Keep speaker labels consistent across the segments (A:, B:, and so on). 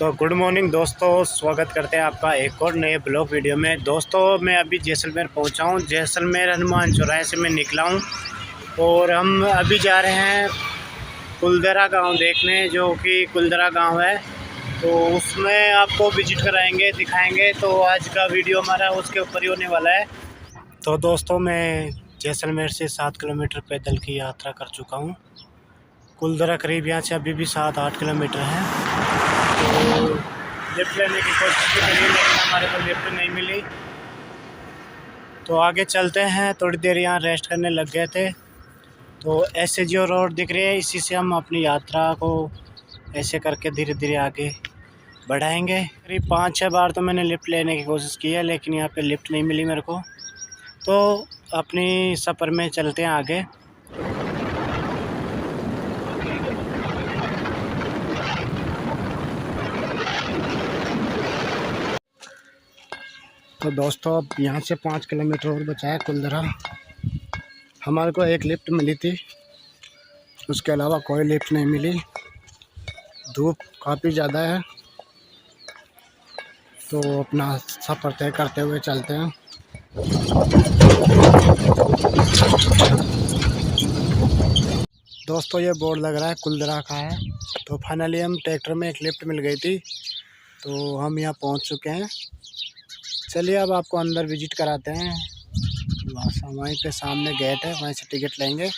A: तो good morning दोस्तों, स्वागत करते हैं आपका एक और नए ब्लॉग वीडियो में। दोस्तों मैं अभी जैसलमेर पहुंचा हूं। जैसलमेर हनुमान चौराहे से मैं निकला हूं और हम अभी जा रहे हैं कुलदरा गांव देखने, जो कि कुलदरा गांव है। तो उसमें आपको विजिट कराएंगे, दिखाएंगे। तो आज का वीडियो हमारा उसके ऊपर ही होने वाला है। तो दोस्तों मैं जैसलमेर से 7 किलोमीटर पैदल की यात्रा कर चुका हूँ। कुलदरा करीब यहाँ से अभी भी 7-8 किलोमीटर है। तो लिफ्ट लेने की कोशिश की करी, लेकिन हमारे को लिफ्ट नहीं मिली। तो आगे चलते हैं। थोड़ी देर यहाँ रेस्ट करने लग गए थे। तो ऐसे जो रोड दिख रही है, इसी से हम अपनी यात्रा को ऐसे करके धीरे धीरे आगे बढ़ाएंगे। करीब 5-6 बार तो मैंने लिफ्ट लेने की कोशिश की है, लेकिन यहाँ पे लिफ्ट नहीं मिली मेरे को। तो अपनी सफ़र में चलते हैं आगे। तो दोस्तों अब यहाँ से 5 किलोमीटर और बचा है कुलदरा। हमारे को एक लिफ्ट मिली थी, उसके अलावा कोई लिफ्ट नहीं मिली। धूप काफ़ी ज़्यादा है, तो अपना सफ़र तय करते हुए चलते हैं। दोस्तों ये बोर्ड लग रहा है कुलदरा का है। तो फाइनली हम ट्रैक्टर में एक लिफ्ट मिल गई थी, तो हम यहाँ पहुँच चुके हैं। चलिए अब आपको अंदर विजिट कराते हैं। वहीं पे सामने गेट है, वहीं से टिकट लेंगे।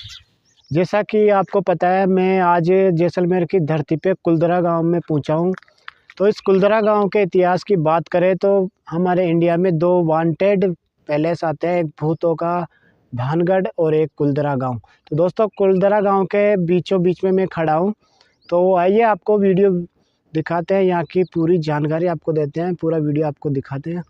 A: जैसा कि आपको पता है, मैं आज जैसलमेर की धरती पे कुलदरा गांव में पहुंचा हूं। तो इस कुलदरा गांव के इतिहास की बात करें तो हमारे इंडिया में 2 वांटेड पैलेस आते हैं, एक भूतों का भानगढ़ और एक कुलदरा गांव। तो दोस्तों कुलदरा गांव के बीचों बीच में मैं खड़ा हूं। तो आइए आपको वीडियो दिखाते हैं, यहाँ की पूरी जानकारी आपको देते हैं, पूरा वीडियो आपको दिखाते हैं।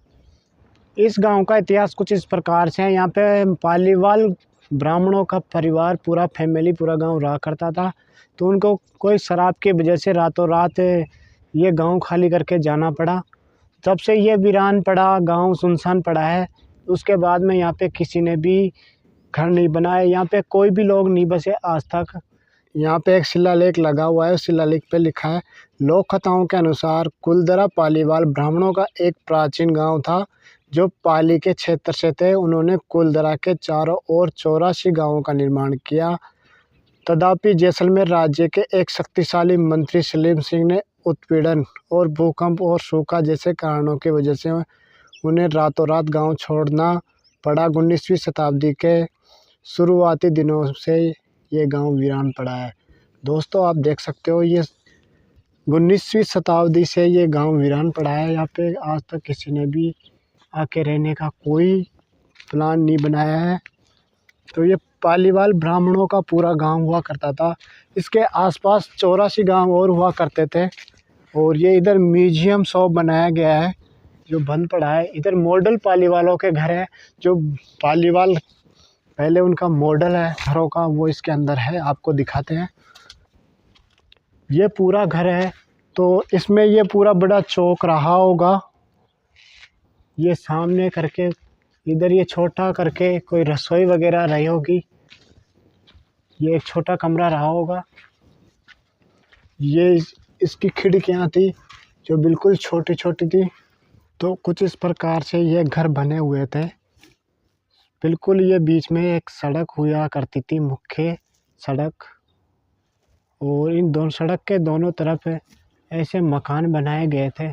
A: इस गांव का इतिहास कुछ इस प्रकार से है। यहाँ पे पालीवाल ब्राह्मणों का परिवार, पूरा फैमिली, पूरा गांव रहा करता था। तो उनको कोई शराब की वजह से रातों रात ये गांव खाली करके जाना पड़ा। तब से ये वीरान पड़ा, गांव सुनसान पड़ा है। उसके बाद में यहाँ पे किसी ने भी घर नहीं बनाया, यहाँ पे कोई भी लोग नहीं बसे आज तक। यहाँ पे एक शिलालेख लगा हुआ है, उस शिलालेख पे लिखा है, लोक कथाओं के अनुसार कुलदरा पालीवाल ब्राह्मणों का एक प्राचीन गांव था जो पाली के क्षेत्र से थे। उन्होंने कुलदरा के चारों ओर 84 गांवों का निर्माण किया। तथापि जैसलमेर राज्य के एक शक्तिशाली मंत्री सलीम सिंह ने उत्पीड़न और भूकंप और सूखा जैसे कारणों की वजह से उन्हें रातों रात गांव छोड़ना पड़ा। 19वीं शताब्दी के शुरुआती दिनों से ये गांव वीरान पड़ा है। दोस्तों आप देख सकते हो, ये 19वीं शताब्दी से ये गांव वीरान पड़ा है। यहाँ पे आज तक किसी ने भी आके रहने का कोई प्लान नहीं बनाया है। तो ये पालीवाल ब्राह्मणों का पूरा गांव हुआ करता था। इसके आसपास 84 गांव और हुआ करते थे। और ये इधर म्यूजियम शॉप बनाया गया है जो बंद पड़ा है। इधर मॉडल पालीवालों के घर है, जो पालीवाल पहले उनका मॉडल है घरों का, वो इसके अंदर है, आपको दिखाते हैं। ये पूरा घर है। तो इसमें ये पूरा बड़ा चौक रहा होगा, ये सामने करके इधर ये छोटा करके कोई रसोई वगैरह रही होगी। ये एक छोटा कमरा रहा होगा। ये इसकी खिड़कियां थी जो बिल्कुल छोटी छोटी थी। तो कुछ इस प्रकार से ये घर बने हुए थे। बिल्कुल ये बीच में एक सड़क हुआ करती थी, मुख्य सड़क। और इन दोनों सड़क के दोनों तरफ ऐसे मकान बनाए गए थे।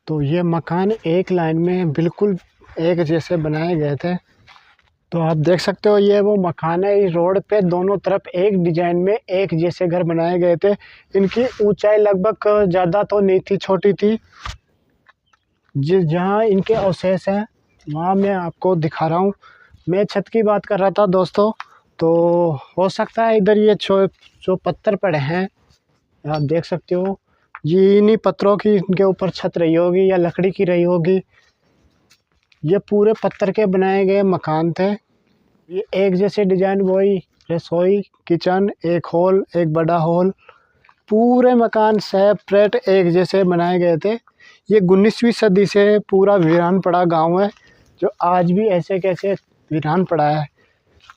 A: तो ये मकान एक लाइन में बिल्कुल एक जैसे बनाए गए थे। तो आप देख सकते हो, ये वो मकान है। इस रोड पे दोनों तरफ एक डिजाइन में एक जैसे घर बनाए गए थे। इनकी ऊंचाई लगभग ज़्यादा तो नहीं थी, छोटी थी। जहाँ इनके अवशेष हैं वहाँ मैं आपको दिखा रहा हूँ। मैं छत की बात कर रहा था दोस्तों। तो हो सकता है इधर ये जो पत्थर पड़े हैं, आप देख सकते हो, ये इन्हीं पत्थरों की इनके ऊपर छत रही होगी या लकड़ी की रही होगी। ये पूरे पत्थर के बनाए गए मकान थे। ये एक जैसे डिजाइन, वही रसोई, किचन, एक हॉल, एक बड़ा हॉल, पूरे मकान सेपरेट एक जैसे बनाए गए थे। ये 19वीं सदी से पूरा वीरान पड़ा गांव है, जो आज भी ऐसे कैसे वीरान पड़ा है।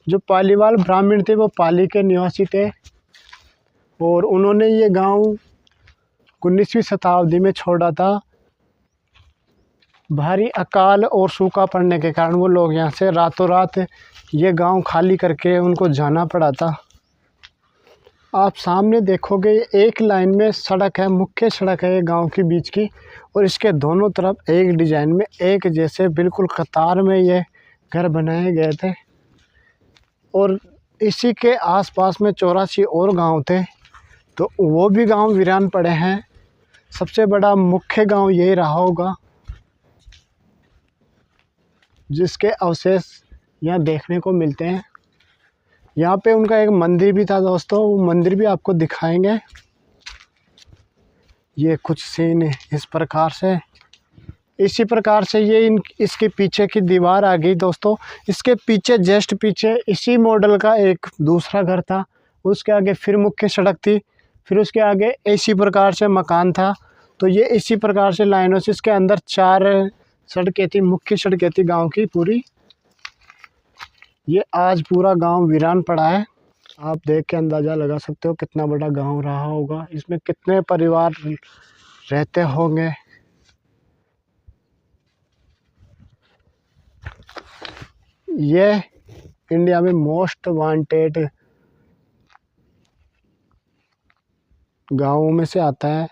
A: जो पालीवाल ब्राह्मण थे वो पाली के निवासी थे। और उन्होंने ये गांव 19वीं शताब्दी में छोड़ा था। भारी अकाल और सूखा पड़ने के कारण वो लोग यहाँ से रातों रात ये गांव खाली करके उनको जाना पड़ा था। आप सामने देखोगे एक लाइन में सड़क है, मुख्य सड़क है ये गांव के बीच की, और इसके दोनों तरफ एक डिजाइन में एक जैसे बिल्कुल कतार में ये घर बनाए गए थे। और इसी के आसपास में 84 और गांव थे, तो वो भी गांव वीरान पड़े हैं। सबसे बड़ा मुख्य गांव यही रहा होगा जिसके अवशेष यहाँ देखने को मिलते हैं। यहाँ पे उनका एक मंदिर भी था दोस्तों, वो मंदिर भी आपको दिखाएंगे। ये कुछ सीन इस प्रकार से, इसी प्रकार से ये इसके पीछे की दीवार आ गई दोस्तों। इसके पीछे जस्ट पीछे इसी मॉडल का एक दूसरा घर था, उसके आगे फिर मुख्य सड़क थी, फिर उसके आगे इसी प्रकार से मकान था। तो ये इसी प्रकार से लाइनों से इसके अंदर 4 सड़कें थी, मुख्य सड़कें थी गांव की पूरी। ये आज पूरा गांव वीरान पड़ा है। आप देख के अंदाज़ा लगा सकते हो कितना बड़ा गांव रहा होगा, इसमें कितने परिवार रहते होंगे। ये इंडिया में मोस्ट वांटेड गांवों में से आता है।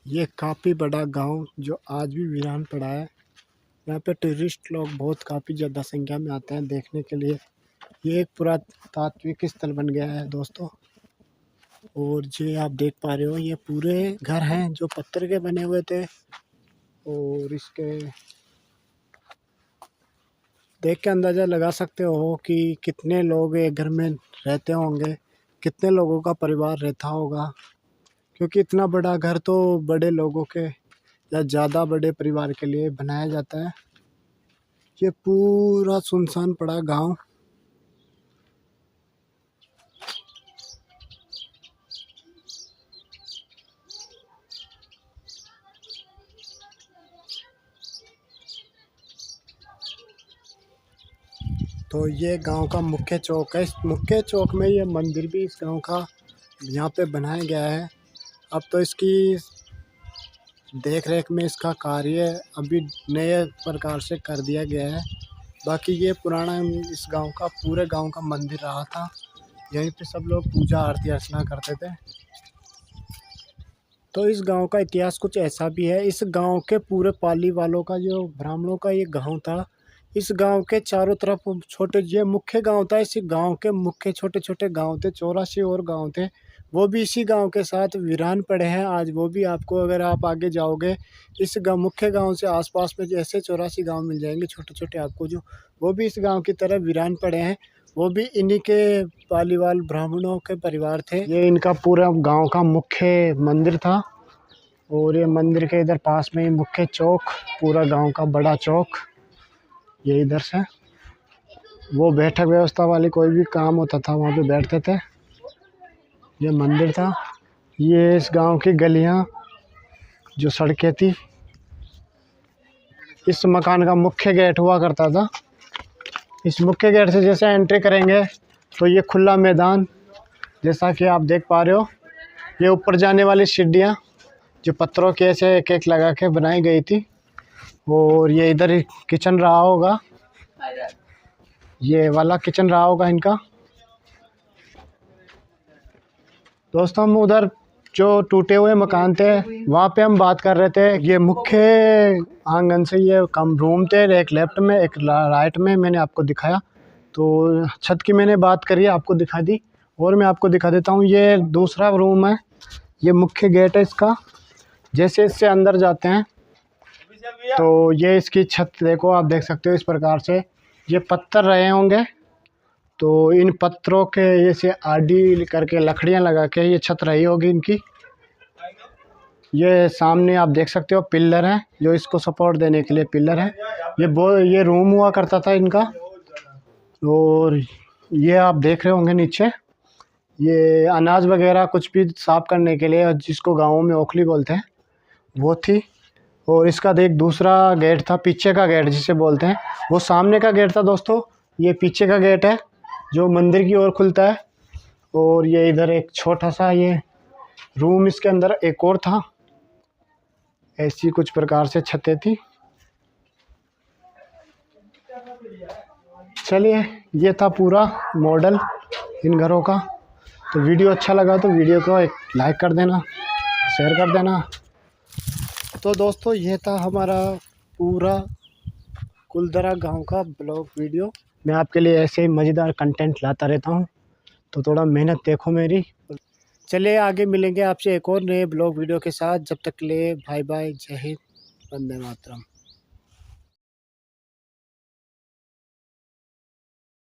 A: ये काफ़ी बड़ा गांव जो आज भी वीरान पड़ा है। यहाँ पे टूरिस्ट लोग बहुत काफ़ी ज़्यादा संख्या में आते हैं देखने के लिए। ये एक पुरातात्विक स्थल बन गया है दोस्तों। और ये आप देख पा रहे हो, ये पूरे घर हैं जो पत्थर के बने हुए थे। और इसके देख के अंदाज़ा लगा सकते हो कि कितने लोग एक घर में रहते होंगे, कितने लोगों का परिवार रहता होगा, क्योंकि इतना बड़ा घर तो बड़े लोगों के या ज़्यादा बड़े परिवार के लिए बनाया जाता है। ये पूरा सुनसान पड़ा गांव। तो ये गांव का मुख्य चौक है। इस मुख्य चौक में ये मंदिर भी इस गांव का यहाँ पे बनाया गया है। अब तो इसकी देख रेख में इसका कार्य अभी नए प्रकार से कर दिया गया है। बाकी ये पुराना इस गांव का पूरे गांव का मंदिर रहा था। यहीं पे सब लोग पूजा आरती अर्चना करते थे। तो इस गांव का इतिहास कुछ ऐसा भी है। इस गांव के पूरे पाली वालों का, जो ब्राह्मणों का ये गांव था, इस गांव के चारों तरफ छोटे, ये मुख्य गांव था। इसी गांव के मुख्य छोटे छोटे गांव थे, 84 और गांव थे, वो भी इसी गांव के साथ वीरान पड़े हैं आज। वो भी आपको अगर आप आगे जाओगे इस मुख्य गांव से आसपास में जैसे 84 गांव मिल जाएंगे छोटे छोटे आपको, जो वो भी इस गांव की तरह वीरान पड़े हैं। वो भी इन्हीं के पालीवाल ब्राह्मणों के परिवार थे। ये इनका पूरा गाँव का मुख्य मंदिर था। और ये मंदिर के इधर पास में ही मुख्य चौक, पूरा गाँव का बड़ा चौक ये इधर से। वो बैठक व्यवस्था वाली कोई भी काम होता था वहाँ पे बैठते थे। ये मंदिर था। ये इस गांव की गलियाँ जो सड़कें थी, इस मकान का मुख्य गेट हुआ करता था। इस मुख्य गेट से जैसे एंट्री करेंगे तो ये खुला मैदान, जैसा कि आप देख पा रहे हो। ये ऊपर जाने वाली सीढ़ियाँ जो पत्थरों के ऐसे एक एक लगा के बनाई गई थी। और ये इधर ही किचन रहा होगा, ये वाला किचन रहा होगा इनका। दोस्तों हम उधर जो टूटे हुए मकान थे वहाँ पे हम बात कर रहे थे। ये मुख्य आंगन से ये कम रूम थे, एक लेफ्ट में एक राइट में मैंने आपको दिखाया। तो छत की मैंने बात करी, आपको दिखा दी। और मैं आपको दिखा देता हूँ, ये दूसरा रूम है, ये मुख्य गेट है इसका। जैसे इससे अंदर जाते हैं तो ये इसकी छत देखो, आप देख सकते हो इस प्रकार से ये पत्थर रहे होंगे। तो इन पत्थरों के ये से आड़ी करके लकड़ियाँ लगा के ये छत रही होगी इनकी। ये सामने आप देख सकते हो पिलर हैं जो इसको सपोर्ट देने के लिए पिलर हैं। ये रूम हुआ करता था इनका। और ये आप देख रहे होंगे नीचे ये अनाज वगैरह कुछ भी साफ करने के लिए, जिसको गाँवों में ओखली बोलते हैं, वो थी। और इसका देख दूसरा गेट था, पीछे का गेट जिसे बोलते हैं, वो सामने का गेट था दोस्तों। ये पीछे का गेट है जो मंदिर की ओर खुलता है। और ये इधर एक छोटा सा ये रूम, इसके अंदर एक और था। ऐसी कुछ प्रकार से छतें थी। चलिए, ये था पूरा मॉडल इन घरों का। तो वीडियो अच्छा लगा तो वीडियो को एक लाइक कर देना, शेयर कर देना। तो दोस्तों, ये था हमारा पूरा कुलदरा गांव का ब्लॉग वीडियो। मैं आपके लिए ऐसे ही मज़ेदार कंटेंट लाता रहता हूं, तो थोड़ा मेहनत देखो मेरी। चलिए, आगे मिलेंगे आपसे एक और नए ब्लॉग वीडियो के साथ। जब तक के लिए बाय बाय, जय हिंद, वंदे मातरम।